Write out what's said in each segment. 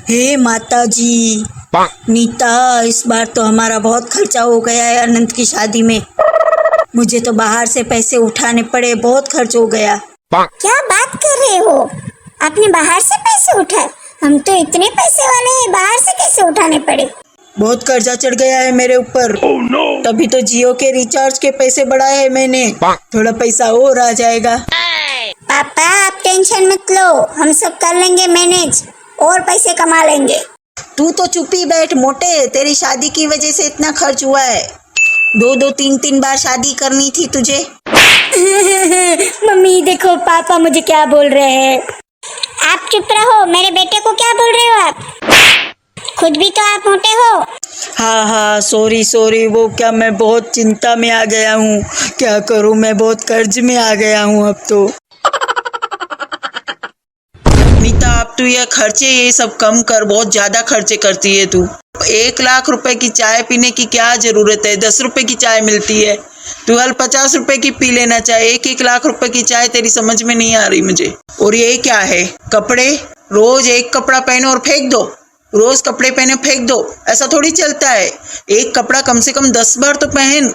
हे माता जी, नीता, इस बार तो हमारा बहुत खर्चा हो गया है अनंत की शादी में। मुझे तो बाहर से पैसे उठाने पड़े, बहुत खर्च हो गया। क्या बात कर रहे हो? आपने बाहर से पैसे उठाए? हम तो इतने पैसे वाले हैं, बाहर से कैसे उठाने पड़े? बहुत कर्जा चढ़ गया है मेरे ऊपर। तभी तो जियो के रिचार्ज के पैसे बढ़ाए हैं मैंने। थोड़ा पैसा और आ जाएगा। पापा आप टेंशन मत लो, हम सब कर लेंगे मैनेज, और पैसे कमा लेंगे। तू तो चुप ही बैठ मोटे, तेरी शादी की वजह से इतना खर्च हुआ है। 2-3 बार शादी करनी थी तुझे। मम्मी देखो पापा मुझे क्या बोल रहे हैं। आप चुप रहो, मेरे बेटे को क्या बोल रहे हो आप? खुद भी तो आप मोटे हो। हाँ, सॉरी, वो क्या, मैं बहुत चिंता में आ गया हूँ। क्या करूँ, मैं बहुत कर्ज में आ गया हूँ अब तो। नीता, अब तू ये खर्चे ये सब कम कर, बहुत ज्यादा खर्चे करती है तू। 1 लाख रुपए की चाय पीने की क्या जरूरत है? 10 रुपए की चाय मिलती है। तू हल 50 रुपए की पी लेना चाहे। 1 लाख रुपए की चाय तेरी समझ में नहीं आ रही मुझे। और ये क्या है? कपड़े रोज एक कपड़ा पहनो और फेंक दो। रोज कपड़े पहने फेंक दो, ऐसा थोड़ी चलता है। एक कपड़ा कम से कम 10 बार तो पहन।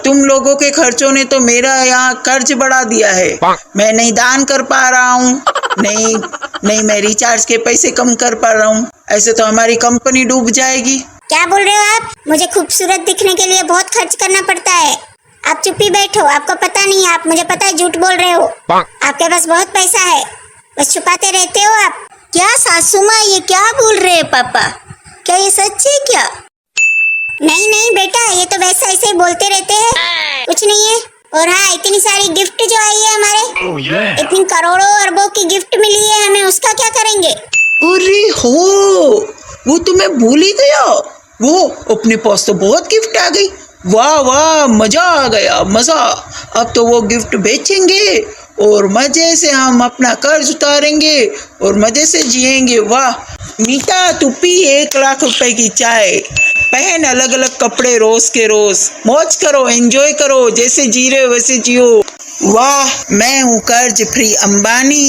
तुम लोगों के खर्चों ने तो मेरा यहाँ कर्ज बढ़ा दिया है। मैं नहीं दान कर पा रहा हूँ, नहीं मैं रिचार्ज के पैसे कम कर पा रहा हूँ। ऐसे तो हमारी कंपनी डूब जाएगी। क्या बोल रहे हो आप? मुझे खूबसूरत दिखने के लिए बहुत खर्च करना पड़ता है। आप चुप ही बैठो, आपको पता नहीं, आप मुझे पता है झूठ बोल रहे हो। आपके पास बहुत पैसा है, बस छुपाते रहते हो आप। क्या सासू माँ, ये क्या बोल रहे हैं पापा? क्या ये सच है क्या? नहीं बेटा, ये तो वैसे ऐसे ही बोलते रहते हैं, कुछ नहीं है। और हाँ, इतनी सारी गिफ्ट जो आई है हमारे, इतनी करोड़ों अरबों की गिफ्ट मिली है हमें, उसका क्या करेंगे? अरे हो, वो तो मैं भूल ही गया। वो अपने पास तो बहुत गिफ्ट आ गई। वाह, मजा आ गया, मजा। अब तो वो गिफ्ट बेचेंगे और मजे से हम अपना कर्ज उतारेंगे और मजे से जिएंगे। वाह नीता, तू पी 1 लाख रुपए की चाय, पहन अलग अलग कपड़े रोज के रोज, मौज करो, एंजॉय करो, जैसे जी रहे हो वैसे जियो। वाह, मैं हूँ कर्ज फ्री अंबानी।